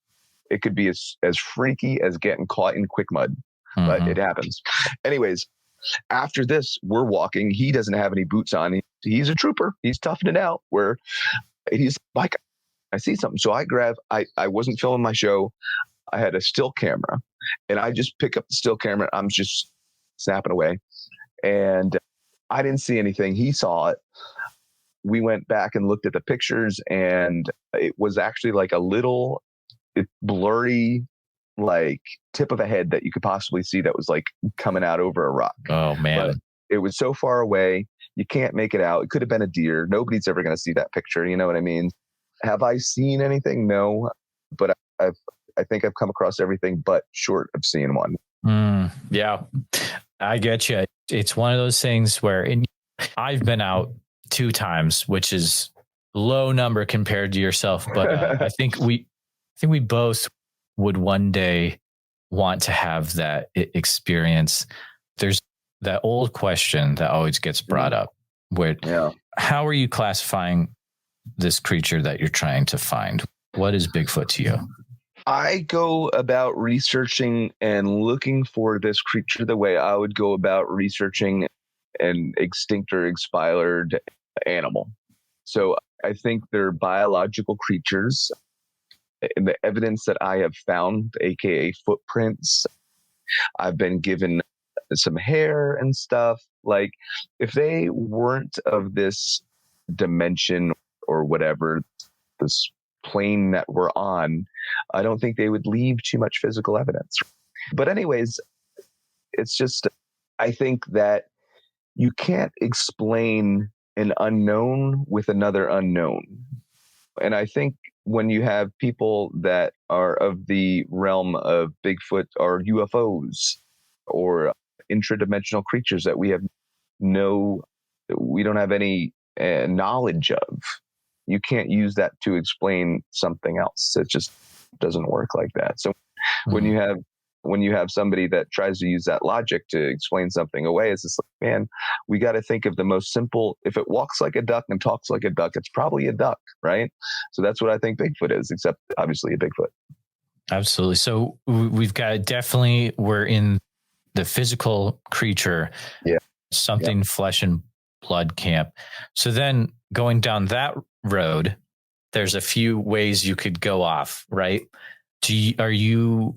It could be as freaky as getting caught in quick mud, but it happens. Anyways, after this, we're walking. He doesn't have any boots on. He's a trooper. He's toughing it out. Where he's like, I see something. So I wasn't filming my show. I had a still camera and I just pick up the still camera. I'm just snapping away and I didn't see anything. He saw it. We went back and looked at the pictures and it was actually like a little blurry, like tip of a head that you could possibly see that was like coming out over a rock. Oh man. But it was so far away. You can't make it out. It could have been a deer. Nobody's ever going to see that picture. You know what I mean? Have I seen anything? No, but I think I've come across everything but short of seeing one. Yeah, I get you. It's one of those things where I've been out 2 times, which is low number compared to yourself. But I think we both would one day want to have that experience. There's that old question that always gets brought up where, how are you classifying this creature that you're trying to find? What is Bigfoot to you? I go about researching and looking for this creature the way I would go about researching an extinct or expired animal. So I think they're biological creatures. And the evidence that I have found, aka footprints, I've been given some hair and stuff. Like if they weren't of this dimension or whatever, this plane that we're on, I don't think they would leave too much physical evidence. But anyways, it's just, I think that you can't explain an unknown with another unknown. And I think when you have people that are of the realm of Bigfoot or UFOs or intradimensional creatures that we don't have any knowledge of. You can't use that to explain something else. It just doesn't work like that. So when you have somebody that tries to use that logic to explain something away, it's just like, man, we got to think of the most simple. If it walks like a duck and talks like a duck, it's probably a duck, right? So that's what I think Bigfoot is, except obviously a Bigfoot. Absolutely. So we've got definitely, we're in the physical creature, something flesh and blood camp. So then going down that road, there's a few ways you could go off, right? Are you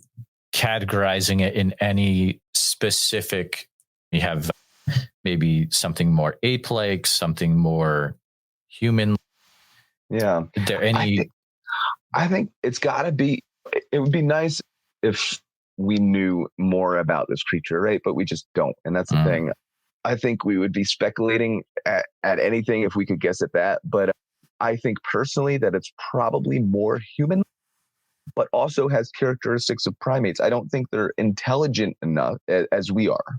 categorizing it in any specific? You have maybe something more ape-like, something more human. Yeah. Is there any? I think it's got to be. It would be nice if we knew more about this creature, right? But we just don't, and that's the thing. I think we would be speculating at anything if we could guess at that. But I think personally that it's probably more human, but also has characteristics of primates. I don't think they're intelligent enough as we are.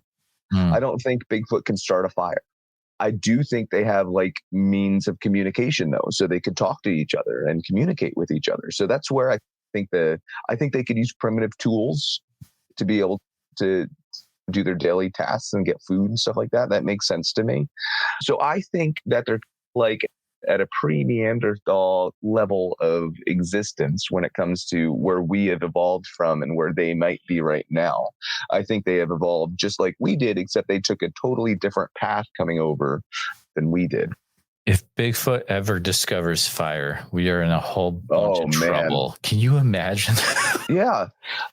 I don't think Bigfoot can start a fire. I do think they have like means of communication though, so they could talk to each other and communicate with each other. So that's where I think they could use primitive tools to be able to do their daily tasks and get food and stuff like that. That makes sense to me. So I think that they're like at a pre-Neanderthal level of existence when it comes to where we have evolved from and where they might be right now. I think they have evolved just like we did, except they took a totally different path coming over than we did. If Bigfoot ever discovers fire, we are in a whole bunch of trouble. Can you imagine? Yeah.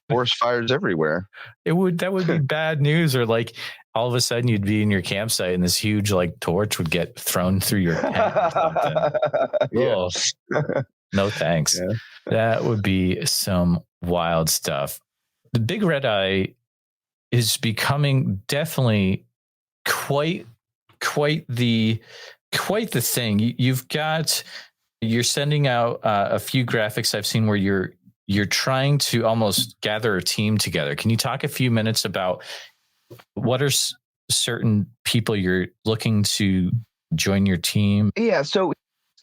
Forest fires everywhere. That would be bad news. Or like all of a sudden you'd be in your campsite and this huge like torch would get thrown through your tent or something. No thanks. Yeah. That would be some wild stuff. The big red eye is becoming definitely quite the thing. You're sending out a few graphics I've seen where you're trying to almost gather a team together. Can you talk a few minutes about what are certain people you're looking to join your team? Yeah. So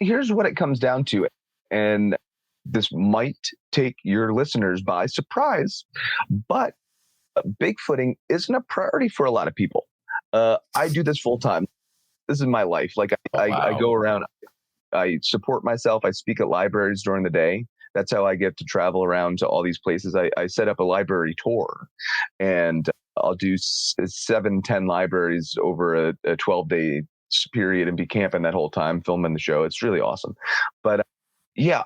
here's what it comes down to. And this might take your listeners by surprise, but Bigfooting isn't a priority for a lot of people. I do this full time. This is my life. Like I go around, I support myself. I speak at libraries during the day. That's how I get to travel around to all these places. I set up a library tour and I'll do 7-10 libraries over a 12-day period and be camping that whole time, filming the show. It's really awesome. But yeah,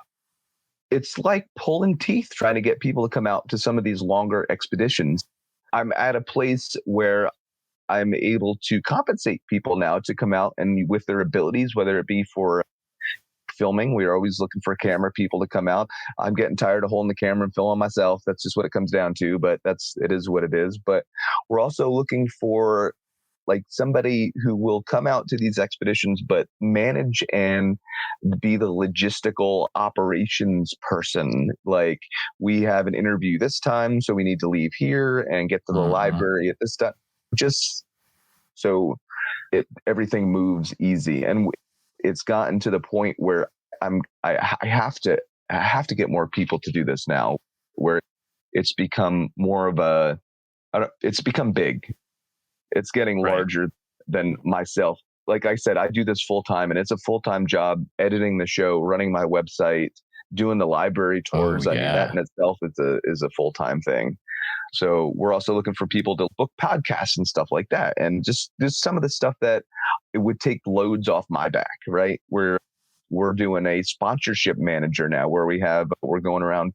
it's like pulling teeth trying to get people to come out to some of these longer expeditions. I'm at a place where I'm able to compensate people now to come out and with their abilities, whether it be for filming. We're always looking for camera people to come out. I'm getting tired of holding the camera and filming myself. That's just what it comes down to, but it is what it is. But we're also looking for like somebody who will come out to these expeditions, but manage and be the logistical operations person. Like we have an interview this time, so we need to leave here and get to the library at this time. Just so everything moves easy, and it's gotten to the point where I have to get more people to do this now, where it's become more of it's become big. It's getting larger than myself. Like I said, I do this full time, and it's a full-time job editing the show, running my website, doing the library tours. I mean, that in itself is a full-time thing. So we're also looking for people to book podcasts and stuff like that. And just some of the stuff that it would take loads off my back, right? We're doing a sponsorship manager now where we're going around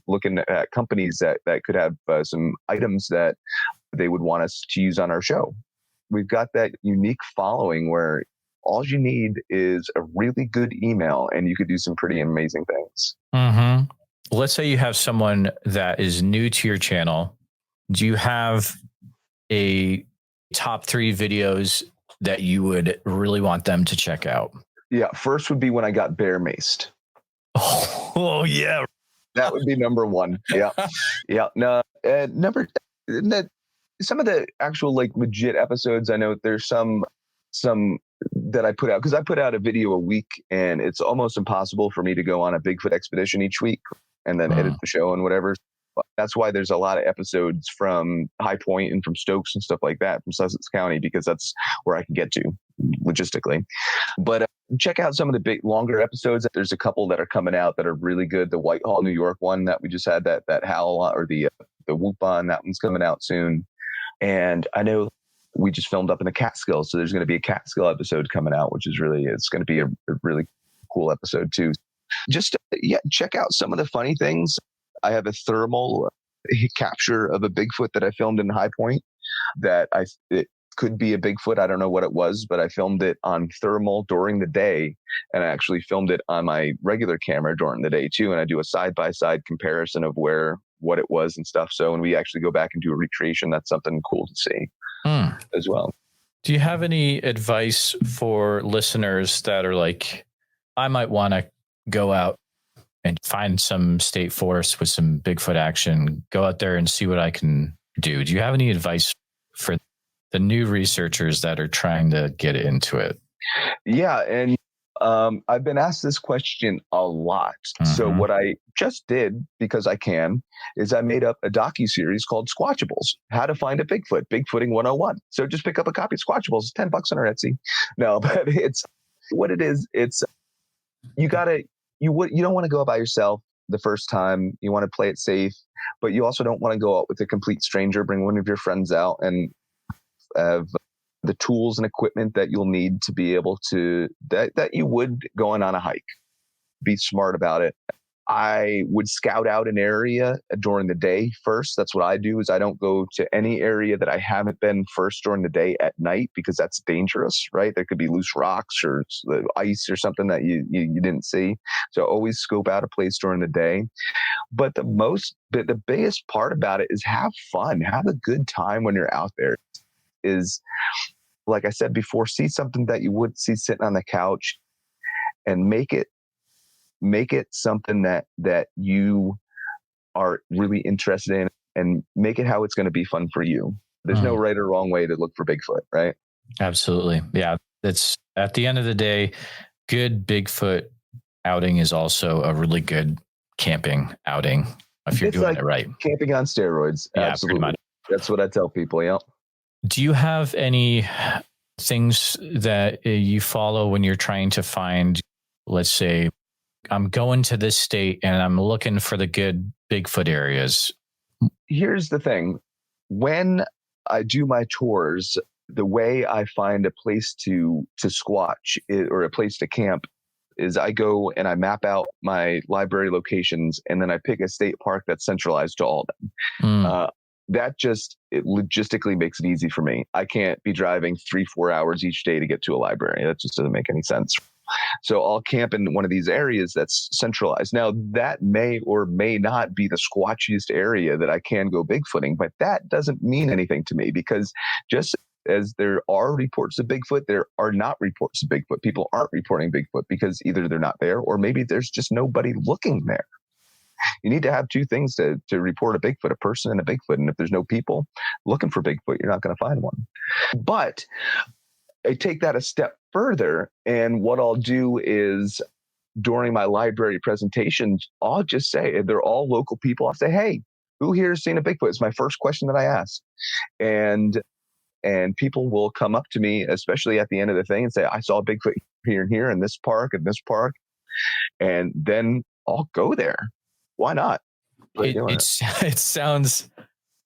looking at companies that could have some items that they would want us to use on our show. We've got that unique following where all you need is a really good email and you could do some pretty amazing things. Mm-hmm. Let's say you have someone that is new to your channel. Do you have a top 3 videos that you would really want them to check out? Yeah. First would be when I got bear maced. Oh yeah. That would be number 1. Yeah. Yeah. No, some of the actual like legit episodes, I know there's some that I put out, because I put out a video a week, and it's almost impossible for me to go on a Bigfoot expedition each week and then edit the show and whatever. That's why there's a lot of episodes from High Point and from Stokes and stuff like that from Sussex County, because that's where I can get to logistically. But check out some of the big longer episodes. There's a couple that are coming out that are really good. The Whitehall, New York one that we just had, that howl, or the whoop on, that one's coming out soon. And I know we just filmed up in the Catskills, so there's going to be a Catskill episode coming out, which is it's going to be a really cool episode too. Just check out some of the funny things. I have a thermal capture of a Bigfoot that I filmed in High Point that it could be a Bigfoot. I don't know what it was, but I filmed it on thermal during the day, and I actually filmed it on my regular camera during the day too. And I do a side-by-side comparison of what it was and stuff. So when we actually go back and do a recreation, that's something cool to see as well. Do you have any advice for listeners that are like, I might want to go out and find some state forest with some Bigfoot action, go out there and see what I can do? Do you have any advice for the new researchers that are trying to get into it? Yeah. And I've been asked this question a lot. So what I just did, because I can, is I made up a docu-series called Squatchables, How to Find a Bigfoot, Bigfooting 101. So just pick up a copy of Squatchables, it's $10 on our Etsy. No, but it's what it is. It's, you don't want to go out by yourself the first time. You want to play it safe, but you also don't want to go out with a complete stranger. Bring one of your friends out and have the tools and equipment that you'll need to be able to, that you would going on a hike. Be smart about it. I would scout out an area during the day first. That's what I do, is I don't go to any area that I haven't been first during the day at night, because that's dangerous, right? There could be loose rocks or ice or something that you didn't see. So always scope out a place during the day. But the biggest part about it is have fun, have a good time when you're out there. Is, like I said before, see something that you would see sitting on the couch and make it something that you are really interested in, and make it how it's going to be fun for you. There's no right or wrong way to look for Bigfoot, right? Absolutely. Yeah. It's, at the end of the day, good Bigfoot outing is also a really good camping outing if you're doing it right. Camping on steroids. Yeah, absolutely. That's what I tell people. Yeah. Do you have any things that you follow when you're trying to find, let's say, I'm going to this state and I'm looking for the good Bigfoot areas? Here's the thing. When I do my tours, the way I find a place to squatch or a place to camp is I go and I map out my library locations, and then I pick a state park that's centralized to all of them. That it logistically makes it easy for me. I can't be driving 3-4 hours each day to get to a library. That just doesn't make any sense. So I'll camp in one of these areas that's centralized. Now, that may or may not be the squatchiest area that I can go Bigfooting, but that doesn't mean anything to me, because just as there are reports of Bigfoot, there are not reports of Bigfoot. People aren't reporting Bigfoot because either they're not there, or maybe there's just nobody looking there. You need to have two things to report a Bigfoot, a person and a Bigfoot. And if there's no people looking for Bigfoot, you're not going to find one. But I take that a step further. And what I'll do is, during my library presentations, I'll just say, they're all local people. I'll say, hey, who here has seen a Bigfoot? It's my first question that I ask. And people will come up to me, especially at the end of the thing, and say, I saw a Bigfoot here and here in this park and this park. And then I'll go there. Why not? It sounds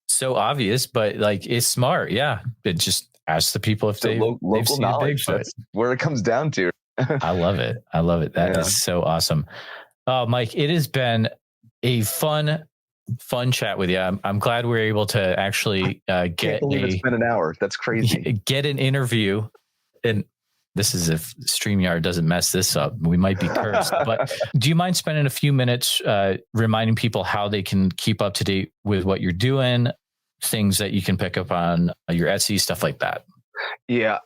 so obvious, but like, it's smart. Yeah. It just ask the people if they've seen a Bigfoot. That's where it comes down to. I love it. That is so awesome. Oh, Mike, it has been a fun chat with you. I'm glad we're able to actually it's been an hour. That's crazy. Get an interview. And this is if StreamYard doesn't mess this up. We might be cursed. But do you mind spending a few minutes reminding people how they can keep up to date with what you're doing, things that you can pick up on your Etsy, stuff like that? Yeah.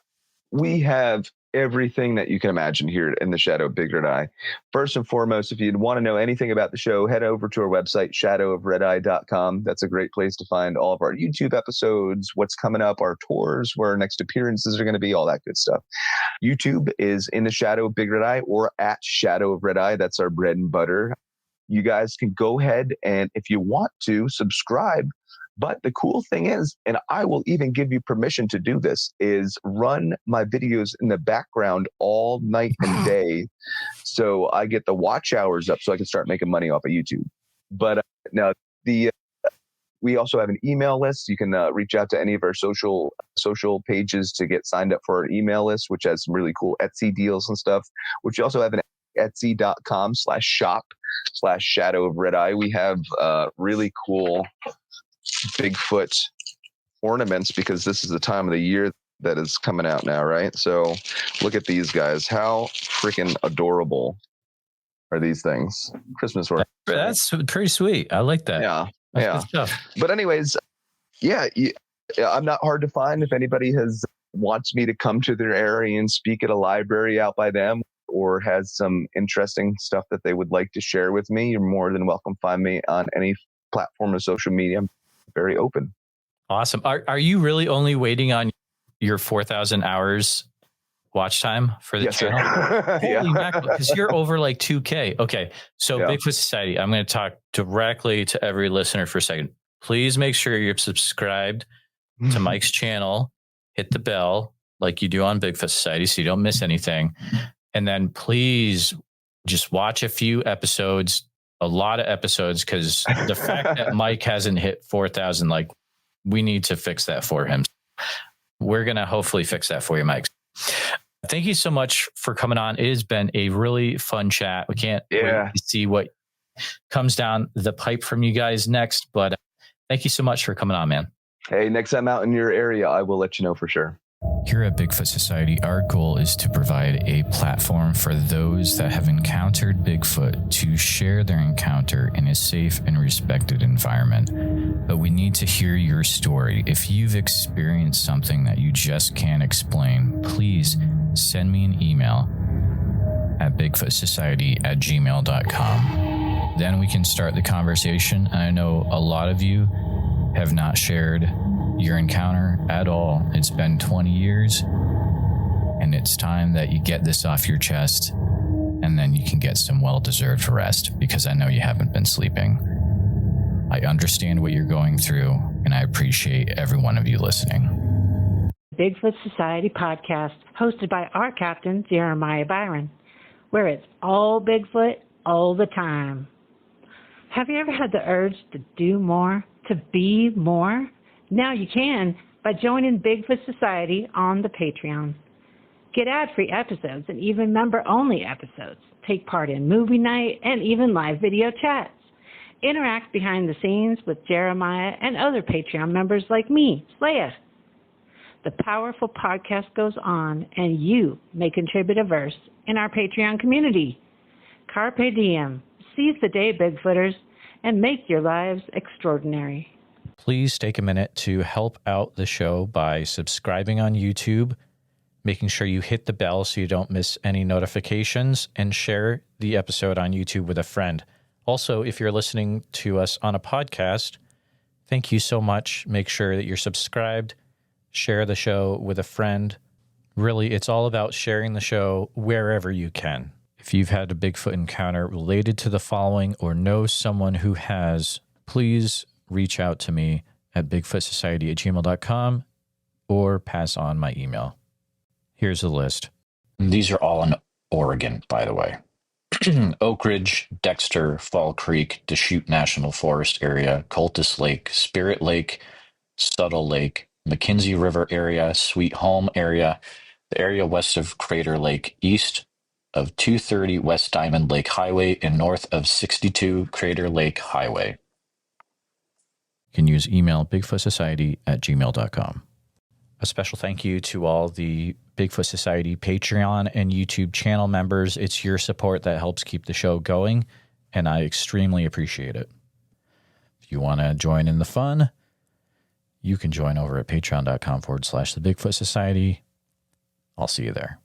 We have everything that you can imagine here in the Shadow of Big Red Eye. First and foremost, if you'd want to know anything about the show, head over to our website, shadowofredeye.com. That's a great place to find all of our YouTube episodes, what's coming up, our tours, where our next appearances are going to be, all that good stuff. YouTube is In the Shadow of Big Red Eye or at Shadow of Red Eye. That's our bread and butter. You guys can go ahead and, if you want to, subscribe. But the cool thing is, and I will even give you permission to do this, is run my videos in the background all night and day. So I get the watch hours up so I can start making money off of YouTube. But now we also have an email list. You can reach out to any of our social pages to get signed up for our email list, which has some really cool Etsy deals and stuff, which you also have an etsy.com/shop/Shadow of Red Eye. We have really cool Bigfoot ornaments because this is the time of the year that is coming out now, right? So look at these guys. How freaking adorable are these things? Christmas ornaments. That's pretty sweet. I like that. Yeah. That's yeah. But anyways, I'm not hard to find. If anybody wants me to come to their area and speak at a library out by them, or has some interesting stuff that they would like to share with me, you're more than welcome. Find me on any platform of social media. I'm very open. Awesome. Are you really only waiting on your 4,000 hours watch time for the channel? Holy mackerel, because you're over like 2K. Okay. So Bigfoot Society, I'm going to talk directly to every listener for a second. Please make sure you're subscribed to Mike's channel. Hit the bell like you do on Bigfoot Society so you don't miss anything. And then please just watch a few episodes, a lot of episodes, because the fact that Mike hasn't hit 4,000, like, we need to fix that for him. We're going to hopefully fix that for you, Mike. Thank you so much for coming on. It has been a really fun chat. We can't wait to see what comes down the pipe from you guys next, but thank you so much for coming on, man. Hey, next time out in your area, I will let you know for sure. Here at Bigfoot Society, our goal is to provide a platform for those that have encountered Bigfoot to share their encounter in a safe and respected environment. But we need to hear your story. If you've experienced something that you just can't explain, please send me an email at bigfootsociety@gmail.com. Then we can start the conversation. And I know a lot of you have not shared your encounter at all. It's been 20 years, and it's time that you get this off your chest, and then you can get some well-deserved rest, because I know you haven't been sleeping. I understand what you're going through, and I appreciate every one of you listening. Bigfoot Society podcast, hosted by our captain, Jeremiah Byron, where it's all Bigfoot all the time. Have you ever had the urge to do more, to be more? Now you can by joining Bigfoot Society on the Patreon. Get ad-free episodes and even member-only episodes. Take part in movie night and even live video chats. Interact behind the scenes with Jeremiah and other Patreon members like me, Slaya. The powerful podcast goes on, and you may contribute a verse in our Patreon community. Carpe diem. Seize the day, Bigfooters, and make your lives extraordinary. Please take a minute to help out the show by subscribing on YouTube, making sure you hit the bell so you don't miss any notifications, and share the episode on YouTube with a friend. Also, if you're listening to us on a podcast, thank you so much. Make sure that you're subscribed, share the show with a friend. Really, it's all about sharing the show wherever you can. If you've had a Bigfoot encounter related to the following or know someone who has, please reach out to me at bigfootsociety@gmail.com or pass on my email. Here's the list. These are all in Oregon, by the way. Oak Ridge, Dexter, Fall Creek, Deschutes National Forest area, Cultus Lake, Spirit Lake, Subtle Lake, McKenzie River area, Sweet Home area, the area west of Crater Lake, east of 230 West Diamond Lake Highway, and north of 62 Crater Lake Highway. You can use email bigfootsociety@gmail.com. A special thank you to all the Bigfoot Society Patreon and YouTube channel members. It's your support that helps keep the show going, and I extremely appreciate it. If you want to join in the fun, you can join over at patreon.com/the Bigfoot Society. I'll see you there.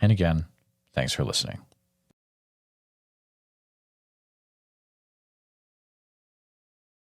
And again, thanks for listening.